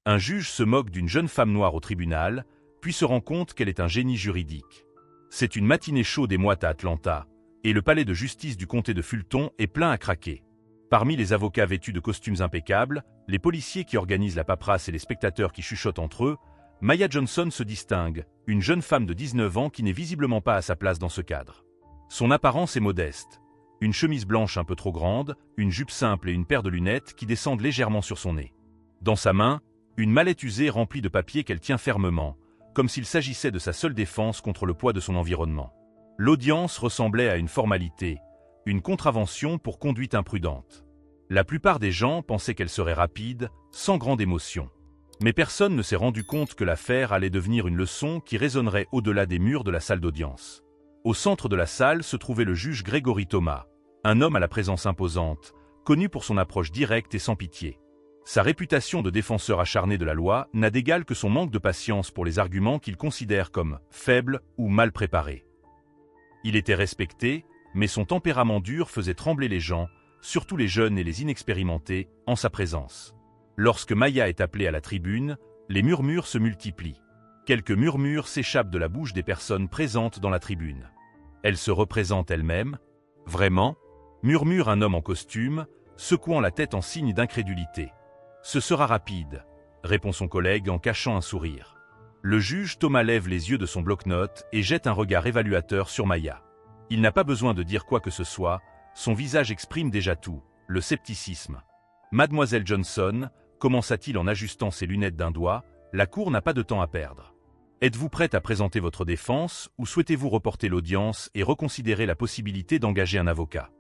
Un juge se moque d'une jeune femme noire au tribunal, puis se rend compte qu'elle est un génie juridique. C'est une matinée chaude et moite à Atlanta, et le palais de justice du comté de Fulton est plein à craquer. Parmi les avocats vêtus de costumes impeccables, les policiers qui organisent la paperasse et les spectateurs qui chuchotent entre eux, Maya Johnson se distingue, une jeune femme de 19 ans qui n'est visiblement pas à sa place dans ce cadre. Son apparence est modeste. Une chemise blanche un peu trop grande, une jupe simple et une paire de lunettes qui descendent légèrement sur son nez. Dans sa main, une mallette usée remplie de papier qu'elle tient fermement, comme s'il s'agissait de sa seule défense contre le poids de son environnement. L'audience ressemblait à une formalité, une contravention pour conduite imprudente. La plupart des gens pensaient qu'elle serait rapide, sans grande émotion. Mais personne ne s'est rendu compte que l'affaire allait devenir une leçon qui résonnerait au-delà des murs de la salle d'audience. Au centre de la salle se trouvait le juge Gregory Thomas, un homme à la présence imposante, connu pour son approche directe et sans pitié. Sa réputation de défenseur acharné de la loi n'a d'égal que son manque de patience pour les arguments qu'il considère comme faibles ou mal préparés. Il était respecté, mais son tempérament dur faisait trembler les gens, surtout les jeunes et les inexpérimentés, en sa présence. Lorsque Maya est appelée à la tribune, les murmures se multiplient. Quelques murmures s'échappent de la bouche des personnes présentes dans la tribune. Elle se représente elle-même. Vraiment ? Murmure un homme en costume, secouant la tête en signe d'incrédulité. Ce sera rapide, répond son collègue en cachant un sourire. Le juge Thomas lève les yeux de son bloc-notes et jette un regard évaluateur sur Maya. Il n'a pas besoin de dire quoi que ce soit, son visage exprime déjà tout, le scepticisme. Mademoiselle Johnson, commença-t-il en ajustant ses lunettes d'un doigt, la cour n'a pas de temps à perdre. Êtes-vous prête à présenter votre défense ou souhaitez-vous reporter l'audience et reconsidérer la possibilité d'engager un avocat?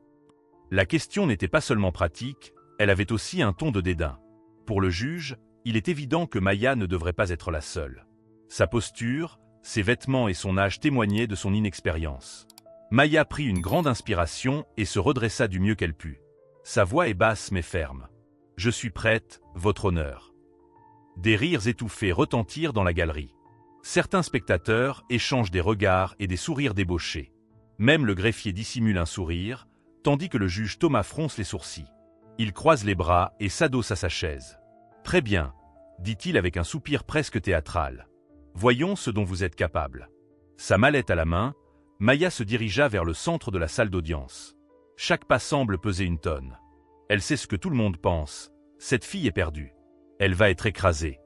La question n'était pas seulement pratique, elle avait aussi un ton de dédain. Pour le juge, il est évident que Maya ne devrait pas être la seule. Sa posture, ses vêtements et son âge témoignaient de son inexpérience. Maya prit une grande inspiration et se redressa du mieux qu'elle put. Sa voix est basse mais ferme. « Je suis prête, votre honneur. » Des rires étouffés retentirent dans la galerie. Certains spectateurs échangent des regards et des sourires débauchés. Même le greffier dissimule un sourire, tandis que le juge Thomas fronce les sourcils. Il croise les bras et s'adosse à sa chaise. « Très bien, » dit-il avec un soupir presque théâtral. « Voyons ce dont vous êtes capable. » Sa mallette à la main, Maya se dirigea vers le centre de la salle d'audience. Chaque pas semble peser une tonne. Elle sait ce que tout le monde pense. Cette fille est perdue. Elle va être écrasée.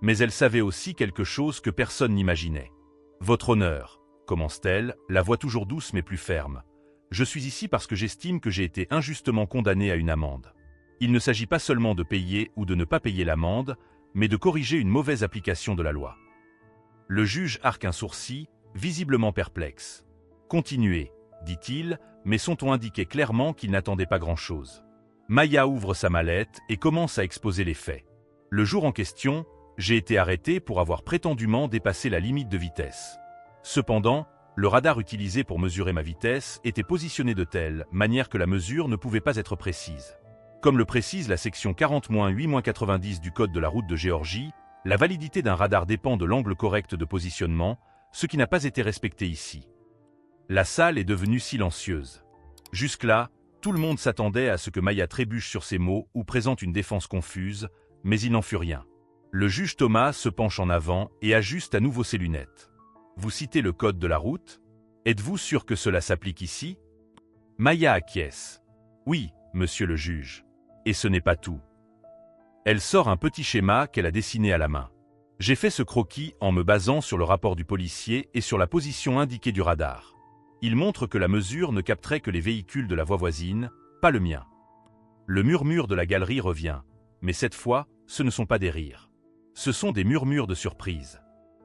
Mais elle savait aussi quelque chose que personne n'imaginait. « Votre honneur, » commence-t-elle, la voix toujours douce mais plus ferme. « Je suis ici parce que j'estime que j'ai été injustement condamné à une amende. Il ne s'agit pas seulement de payer ou de ne pas payer l'amende, mais de corriger une mauvaise application de la loi. » Le juge arque un sourcil, visiblement perplexe. « Continuez, » dit-il, mais son ton indiquait clairement qu'il n'attendait pas grand-chose. Maya ouvre sa mallette et commence à exposer les faits. Le jour en question, j'ai été arrêté pour avoir prétendument dépassé la limite de vitesse. Cependant, le radar utilisé pour mesurer ma vitesse était positionné de telle manière que la mesure ne pouvait pas être précise. Comme le précise la section 40-8-90 du Code de la route de Géorgie, la validité d'un radar dépend de l'angle correct de positionnement, ce qui n'a pas été respecté ici. La salle est devenue silencieuse. Jusque-là, tout le monde s'attendait à ce que Maya trébuche sur ses mots ou présente une défense confuse, mais il n'en fut rien. Le juge Thomas se penche en avant et ajuste à nouveau ses lunettes. « Vous citez le code de la route? Êtes-vous sûr que cela s'applique ici ?» Maya acquiesce. « Oui, monsieur le juge. Et ce n'est pas tout. » Elle sort un petit schéma qu'elle a dessiné à la main. « J'ai fait ce croquis en me basant sur le rapport du policier et sur la position indiquée du radar. Il montre que la mesure ne capterait que les véhicules de la voie voisine, pas le mien. » Le murmure de la galerie revient, mais cette fois, ce ne sont pas des rires. Ce sont des murmures de surprise.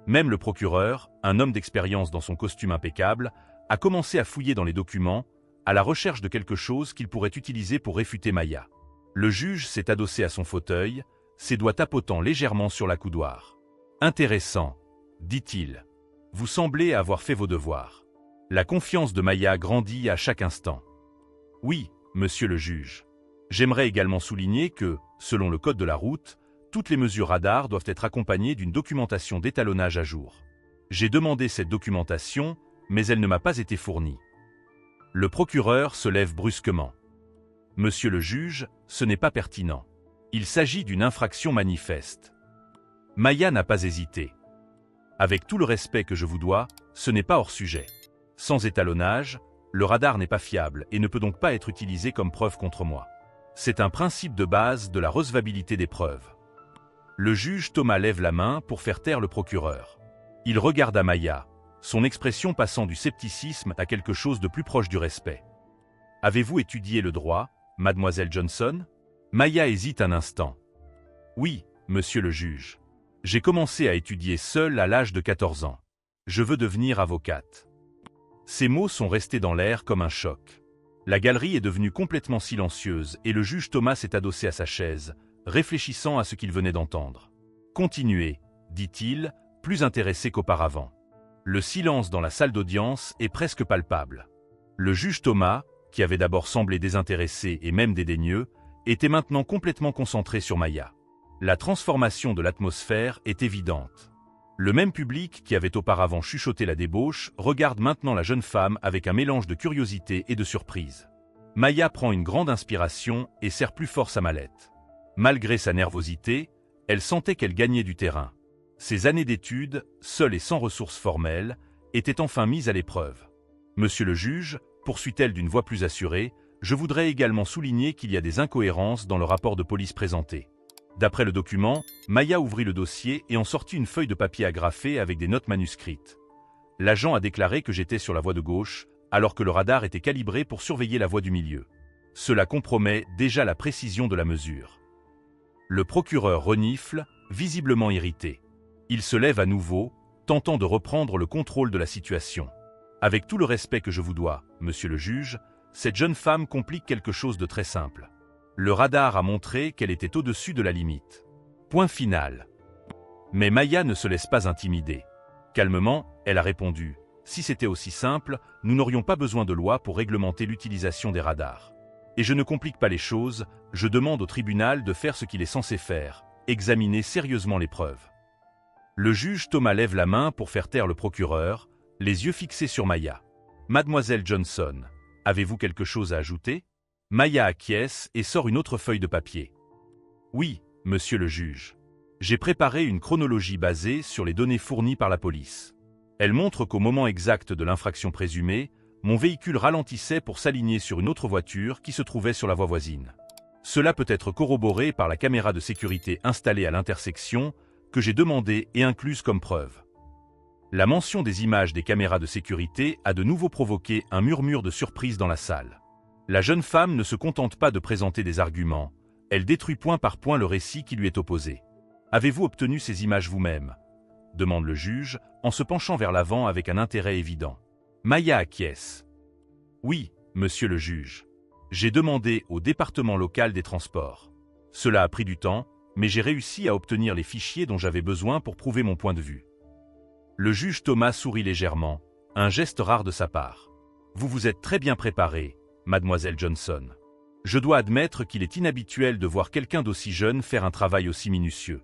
Même le procureur, un homme d'expérience dans son costume impeccable, a commencé à fouiller dans les documents, à la recherche de quelque chose qu'il pourrait utiliser pour réfuter Maya. Le juge s'est adossé à son fauteuil, ses doigts tapotant légèrement sur la coudoir. « Intéressant, » dit-il. « Vous semblez avoir fait vos devoirs. » La confiance de Maya grandit à chaque instant. « Oui, monsieur le juge. J'aimerais également souligner que, selon le code de la route, toutes les mesures radar doivent être accompagnées d'une documentation d'étalonnage à jour. J'ai demandé cette documentation, mais elle ne m'a pas été fournie. » Le procureur se lève brusquement. « Monsieur le juge, ce n'est pas pertinent. Il s'agit d'une infraction manifeste. Maya n'a pas hésité. Avec tout le respect que je vous dois, ce n'est pas hors sujet. Sans étalonnage, le radar n'est pas fiable et ne peut donc pas être utilisé comme preuve contre moi. C'est un principe de base de la recevabilité des preuves. Le juge Thomas lève la main pour faire taire le procureur. Il regarda Maya, son expression passant du scepticisme à quelque chose de plus proche du respect. « Avez-vous étudié le droit, mademoiselle Johnson ?» Maya hésite un instant. « Oui, monsieur le juge. J'ai commencé à étudier seule à l'âge de 14 ans. Je veux devenir avocate. » Ces mots sont restés dans l'air comme un choc. La galerie est devenue complètement silencieuse et le juge Thomas s'est adossé à sa chaise, réfléchissant à ce qu'il venait d'entendre. « Continuez, dit-il, plus intéressé qu'auparavant. » Le silence dans la salle d'audience est presque palpable. Le juge Thomas, qui avait d'abord semblé désintéressé et même dédaigneux, était maintenant complètement concentré sur Maya. La transformation de l'atmosphère est évidente. Le même public qui avait auparavant chuchoté la débauche regarde maintenant la jeune femme avec un mélange de curiosité et de surprise. Maya prend une grande inspiration et serre plus fort sa mallette. Malgré sa nervosité, elle sentait qu'elle gagnait du terrain. Ses années d'études, seules et sans ressources formelles, étaient enfin mises à l'épreuve. « Monsieur le juge, poursuit-elle d'une voix plus assurée, je voudrais également souligner qu'il y a des incohérences dans le rapport de police présenté. » D'après le document, Maya ouvrit le dossier et en sortit une feuille de papier agrafée avec des notes manuscrites. L'agent a déclaré que j'étais sur la voie de gauche, alors que le radar était calibré pour surveiller la voie du milieu. Cela compromet déjà la précision de la mesure. Le procureur renifle, visiblement irrité. Il se lève à nouveau, tentant de reprendre le contrôle de la situation. Avec tout le respect que je vous dois, monsieur le juge, cette jeune femme complique quelque chose de très simple. Le radar a montré qu'elle était au-dessus de la limite. Point final. Mais Maya ne se laisse pas intimider. Calmement, elle a répondu « Si c'était aussi simple, nous n'aurions pas besoin de loi pour réglementer l'utilisation des radars. Et je ne complique pas les choses, je demande au tribunal de faire ce qu'il est censé faire, examiner sérieusement les preuves. » Le juge Thomas lève la main pour faire taire le procureur, les yeux fixés sur Maya. « Mademoiselle Johnson, avez-vous quelque chose à ajouter ?» Maya acquiesce et sort une autre feuille de papier. « Oui, monsieur le juge. J'ai préparé une chronologie basée sur les données fournies par la police. Elle montre qu'au moment exact de l'infraction présumée, mon véhicule ralentissait pour s'aligner sur une autre voiture qui se trouvait sur la voie voisine. Cela peut être corroboré par la caméra de sécurité installée à l'intersection que j'ai demandée et incluse comme preuve. La mention des images des caméras de sécurité a de nouveau provoqué un murmure de surprise dans la salle. La jeune femme ne se contente pas de présenter des arguments, elle détruit point par point le récit qui lui est opposé. « Avez-vous obtenu ces images vous-même » demande le juge, en se penchant vers l'avant avec un intérêt évident. Maya acquiesce. « Oui, monsieur le juge. J'ai demandé au département local des transports. Cela a pris du temps, mais j'ai réussi à obtenir les fichiers dont j'avais besoin pour prouver mon point de vue. » Le juge Thomas sourit légèrement, un geste rare de sa part. « Vous vous êtes très bien préparée, mademoiselle Johnson. Je dois admettre qu'il est inhabituel de voir quelqu'un d'aussi jeune faire un travail aussi minutieux. »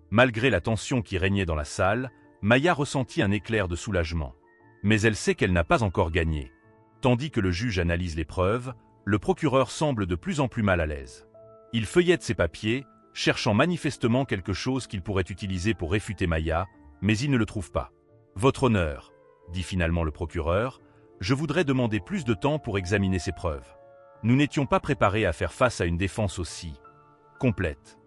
Malgré la tension qui régnait dans la salle, Maya ressentit un éclair de soulagement. Mais elle sait qu'elle n'a pas encore gagné. Tandis que le juge analyse les preuves, le procureur semble de plus en plus mal à l'aise. Il feuillette ses papiers, cherchant manifestement quelque chose qu'il pourrait utiliser pour réfuter Maya, mais il ne le trouve pas. « Votre honneur, » dit finalement le procureur, « je voudrais demander plus de temps pour examiner ces preuves. Nous n'étions pas préparés à faire face à une défense aussi complète. »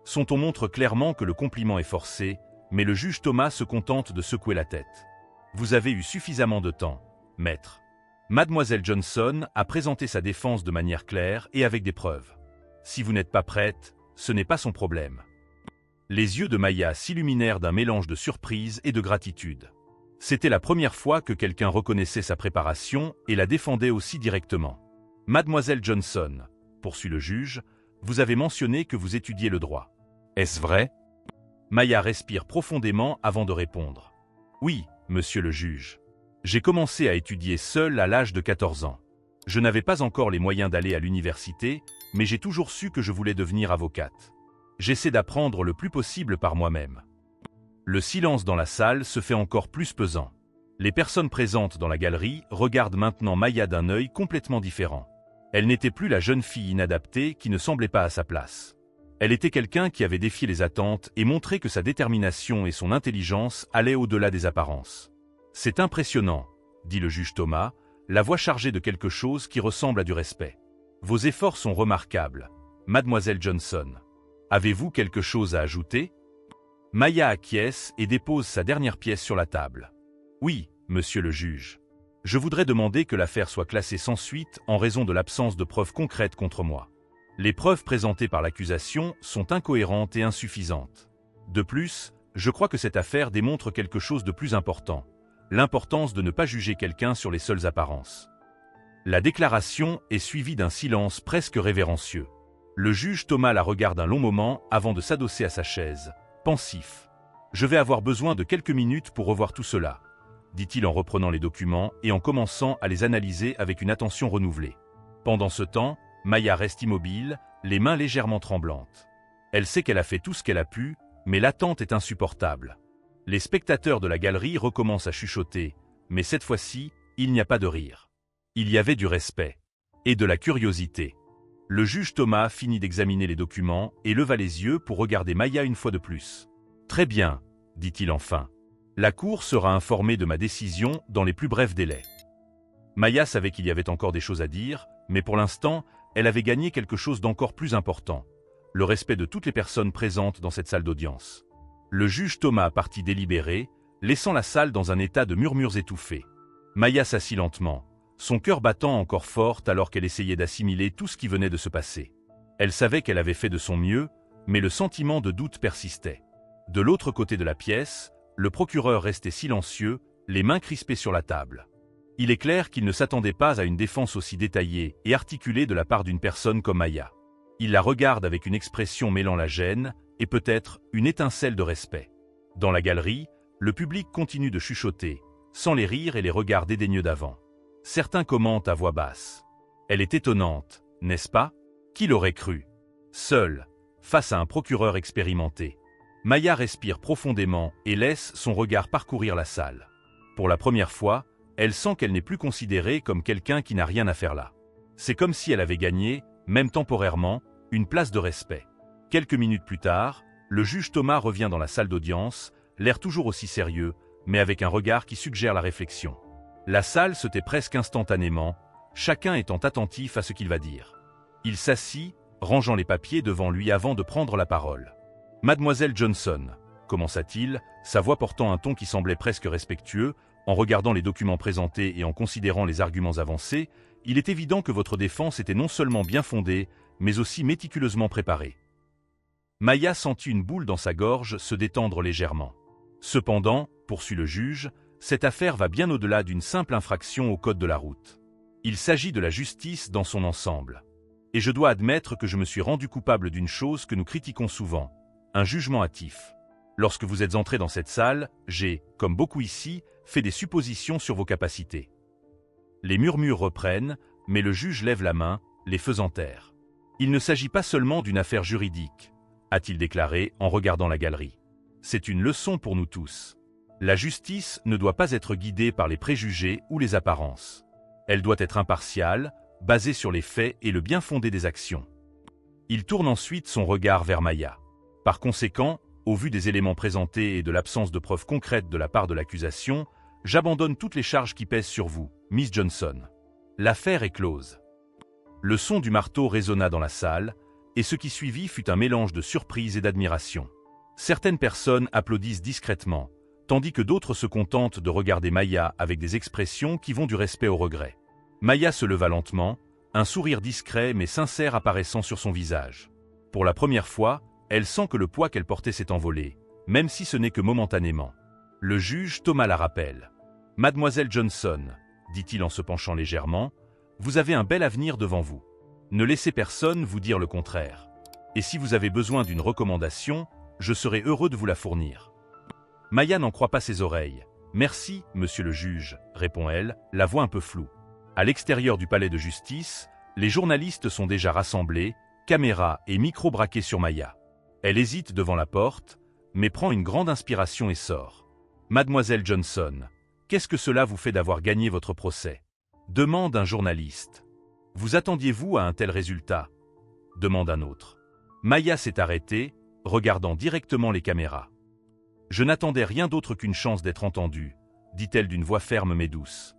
Son ton montre clairement que le compliment est forcé, mais le juge Thomas se contente de secouer la tête. « Vous avez eu suffisamment de temps, maître. » Mademoiselle Johnson a présenté sa défense de manière claire et avec des preuves. Si vous n'êtes pas prête, ce n'est pas son problème. Les yeux de Maya s'illuminèrent d'un mélange de surprise et de gratitude. C'était la première fois que quelqu'un reconnaissait sa préparation et la défendait aussi directement. « Mademoiselle Johnson, » poursuit le juge, « vous avez mentionné que vous étudiez le droit. Est-ce vrai ?» Maya respire profondément avant de répondre. « Oui, monsieur le juge. J'ai commencé à étudier seule à l'âge de 14 ans. Je n'avais pas encore les moyens d'aller à l'université, mais j'ai toujours su que je voulais devenir avocate. J'essaie d'apprendre le plus possible par moi-même. » Le silence dans la salle se fait encore plus pesant. Les personnes présentes dans la galerie regardent maintenant Maya d'un œil complètement différent. Elle n'était plus la jeune fille inadaptée qui ne semblait pas à sa place. Elle était quelqu'un qui avait défié les attentes et montré que sa détermination et son intelligence allaient au-delà des apparences. « C'est impressionnant, » dit le juge Thomas, la voix chargée de quelque chose qui ressemble à du respect. « Vos efforts sont remarquables, mademoiselle Johnson. Avez-vous quelque chose à ajouter ?» Maya acquiesce et dépose sa dernière pièce sur la table. « Oui, monsieur le juge. Je voudrais demander que l'affaire soit classée sans suite en raison de l'absence de preuves concrètes contre moi. Les preuves présentées par l'accusation sont incohérentes et insuffisantes. De plus, je crois que cette affaire démontre quelque chose de plus important, l'importance de ne pas juger quelqu'un sur les seules apparences. » La déclaration est suivie d'un silence presque révérencieux. Le juge Thomas la regarde un long moment avant de s'adosser à sa chaise, pensif. « Je vais avoir besoin de quelques minutes pour revoir tout cela, » dit-il en reprenant les documents et en commençant à les analyser avec une attention renouvelée. Pendant ce temps, Maya reste immobile, les mains légèrement tremblantes. Elle sait qu'elle a fait tout ce qu'elle a pu, mais l'attente est insupportable. Les spectateurs de la galerie recommencent à chuchoter, mais cette fois-ci, il n'y a pas de rire. Il y avait du respect et de la curiosité. Le juge Thomas finit d'examiner les documents et leva les yeux pour regarder Maya une fois de plus. « Très bien, » dit-il enfin. « La cour sera informée de ma décision dans les plus brefs délais. » Maya savait qu'il y avait encore des choses à dire, mais pour l'instant, elle avait gagné quelque chose d'encore plus important, le respect de toutes les personnes présentes dans cette salle d'audience. Le juge Thomas partit délibéré, laissant la salle dans un état de murmures étouffés. Maya s'assit lentement, son cœur battant encore fort alors qu'elle essayait d'assimiler tout ce qui venait de se passer. Elle savait qu'elle avait fait de son mieux, mais le sentiment de doute persistait. De l'autre côté de la pièce, le procureur restait silencieux, les mains crispées sur la table. Il est clair qu'il ne s'attendait pas à une défense aussi détaillée et articulée de la part d'une personne comme Maya. Il la regarde avec une expression mêlant la gêne et peut-être une étincelle de respect. Dans la galerie, le public continue de chuchoter, sans les rires et les regards dédaigneux d'avant. Certains commentent à voix basse. « Elle est étonnante, n'est-ce pas ? Qui l'aurait cru ?» Seule, face à un procureur expérimenté, Maya respire profondément et laisse son regard parcourir la salle. Pour la première fois, elle sent qu'elle n'est plus considérée comme quelqu'un qui n'a rien à faire là. C'est comme si elle avait gagné, même temporairement, une place de respect. Quelques minutes plus tard, le juge Thomas revient dans la salle d'audience, l'air toujours aussi sérieux, mais avec un regard qui suggère la réflexion. La salle se tait presque instantanément, chacun étant attentif à ce qu'il va dire. Il s'assit, rangeant les papiers devant lui avant de prendre la parole. « Mademoiselle Johnson », commença-t-il, sa voix portant un ton qui semblait presque respectueux, en regardant les documents présentés et en considérant les arguments avancés, il est évident que votre défense était non seulement bien fondée, mais aussi méticuleusement préparée. Maya sentit une boule dans sa gorge se détendre légèrement. Cependant, poursuit le juge, cette affaire va bien au-delà d'une simple infraction au code de la route. Il s'agit de la justice dans son ensemble. Et je dois admettre que je me suis rendu coupable d'une chose que nous critiquons souvent, un jugement hâtif. Lorsque vous êtes entré dans cette salle, j'ai, comme beaucoup ici, fait des suppositions sur vos capacités. Les murmures reprennent, mais le juge lève la main, les faisant taire. Il ne s'agit pas seulement d'une affaire juridique, a-t-il déclaré en regardant la galerie. C'est une leçon pour nous tous. La justice ne doit pas être guidée par les préjugés ou les apparences. Elle doit être impartiale, basée sur les faits et le bien fondé des actions. Il tourne ensuite son regard vers Maya. Par conséquent, au vu des éléments présentés et de l'absence de preuves concrètes de la part de l'accusation, j'abandonne toutes les charges qui pèsent sur vous, Miss Johnson. L'affaire est close. Le son du marteau résonna dans la salle, et ce qui suivit fut un mélange de surprise et d'admiration. Certaines personnes applaudissent discrètement, tandis que d'autres se contentent de regarder Maya avec des expressions qui vont du respect au regret. Maya se leva lentement, un sourire discret mais sincère apparaissant sur son visage. Pour la première fois, elle sent que le poids qu'elle portait s'est envolé, même si ce n'est que momentanément. Le juge Thomas la rappelle. « Mademoiselle Johnson, » dit-il en se penchant légèrement, « vous avez un bel avenir devant vous. Ne laissez personne vous dire le contraire. Et si vous avez besoin d'une recommandation, je serai heureux de vous la fournir. » Maya n'en croit pas ses oreilles. « Merci, monsieur le juge, » répond-elle, la voix un peu floue. À l'extérieur du palais de justice, les journalistes sont déjà rassemblés, caméras et micros braqués sur Maya. Elle hésite devant la porte, mais prend une grande inspiration et sort. « Mademoiselle Johnson, qu'est-ce que cela vous fait d'avoir gagné votre procès ?» demande un journaliste. « Vous attendiez-vous à un tel résultat ?» demande un autre. Maya s'est arrêtée, regardant directement les caméras. « Je n'attendais rien d'autre qu'une chance d'être entendue, dit-elle d'une voix ferme mais douce.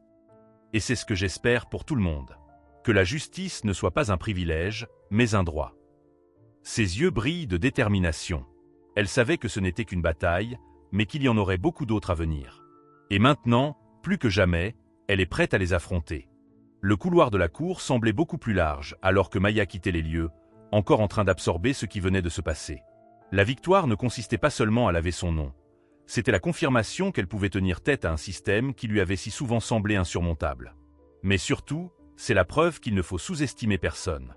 Et c'est ce que j'espère pour tout le monde. Que la justice ne soit pas un privilège, mais un droit. » Ses yeux brillent de détermination. Elle savait que ce n'était qu'une bataille, mais qu'il y en aurait beaucoup d'autres à venir. Et maintenant, plus que jamais, elle est prête à les affronter. Le couloir de la cour semblait beaucoup plus large alors que Maya quittait les lieux, encore en train d'absorber ce qui venait de se passer. La victoire ne consistait pas seulement à laver son nom. C'était la confirmation qu'elle pouvait tenir tête à un système qui lui avait si souvent semblé insurmontable. Mais surtout, c'est la preuve qu'il ne faut sous-estimer personne.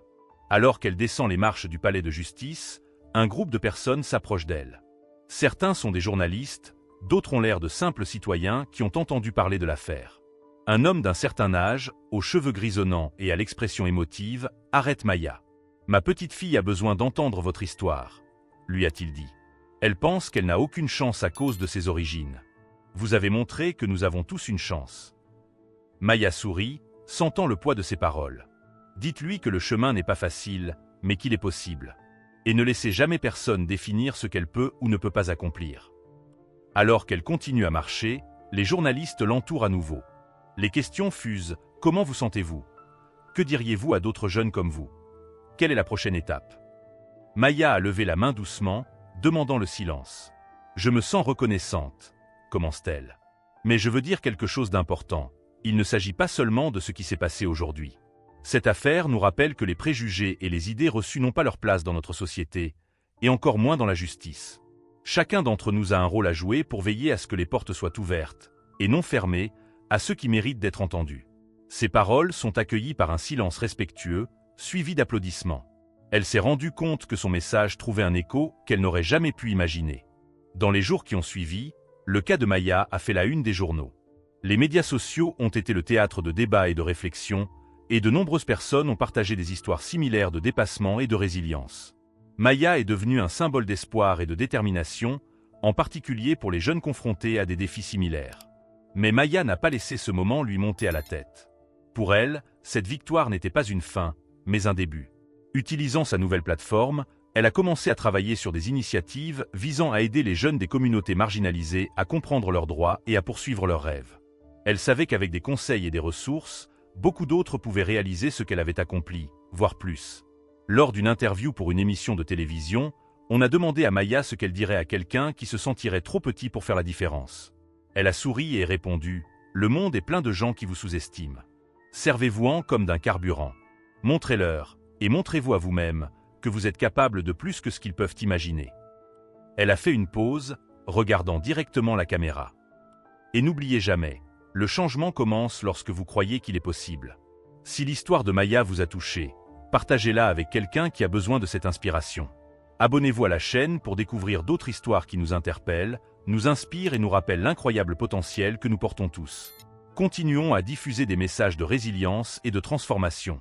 Alors qu'elle descend les marches du palais de justice, un groupe de personnes s'approche d'elle. Certains sont des journalistes, d'autres ont l'air de simples citoyens qui ont entendu parler de l'affaire. Un homme d'un certain âge, aux cheveux grisonnants et à l'expression émotive, arrête Maya. « Ma petite fille a besoin d'entendre votre histoire », lui a-t-il dit. Elle pense qu'elle n'a aucune chance à cause de ses origines. Vous avez montré que nous avons tous une chance. Maya sourit, sentant le poids de ses paroles. Dites-lui que le chemin n'est pas facile, mais qu'il est possible. Et ne laissez jamais personne définir ce qu'elle peut ou ne peut pas accomplir. Alors qu'elle continue à marcher, les journalistes l'entourent à nouveau. Les questions fusent. Comment vous sentez-vous? Que diriez-vous à d'autres jeunes comme vous? Quelle est la prochaine étape? Maya a levé la main doucement, demandant le silence. Je me sens reconnaissante, commence-t-elle. Mais je veux dire quelque chose d'important. Il ne s'agit pas seulement de ce qui s'est passé aujourd'hui. Cette affaire nous rappelle que les préjugés et les idées reçues n'ont pas leur place dans notre société, et encore moins dans la justice. Chacun d'entre nous a un rôle à jouer pour veiller à ce que les portes soient ouvertes, et non fermées, à ceux qui méritent d'être entendus. Ces paroles sont accueillies par un silence respectueux, suivi d'applaudissements. Elle s'est rendue compte que son message trouvait un écho qu'elle n'aurait jamais pu imaginer. Dans les jours qui ont suivi, le cas de Maya a fait la une des journaux. Les médias sociaux ont été le théâtre de débats et de réflexions, et de nombreuses personnes ont partagé des histoires similaires de dépassement et de résilience. Maya est devenue un symbole d'espoir et de détermination, en particulier pour les jeunes confrontés à des défis similaires. Mais Maya n'a pas laissé ce moment lui monter à la tête. Pour elle, cette victoire n'était pas une fin, mais un début. Utilisant sa nouvelle plateforme, elle a commencé à travailler sur des initiatives visant à aider les jeunes des communautés marginalisées à comprendre leurs droits et à poursuivre leurs rêves. Elle savait qu'avec des conseils et des ressources, beaucoup d'autres pouvaient réaliser ce qu'elle avait accompli, voire plus. Lors d'une interview pour une émission de télévision, on a demandé à Maya ce qu'elle dirait à quelqu'un qui se sentirait trop petit pour faire la différence. Elle a souri et répondu « Le monde est plein de gens qui vous sous-estiment. Servez-vous-en comme d'un carburant. Montrez-leur, et montrez-vous à vous-même, que vous êtes capable de plus que ce qu'ils peuvent imaginer. » Elle a fait une pause, regardant directement la caméra. Et n'oubliez jamais, le changement commence lorsque vous croyez qu'il est possible. Si l'histoire de Maya vous a touché, partagez-la avec quelqu'un qui a besoin de cette inspiration. Abonnez-vous à la chaîne pour découvrir d'autres histoires qui nous interpellent, nous inspirent et nous rappellent l'incroyable potentiel que nous portons tous. Continuons à diffuser des messages de résilience et de transformation.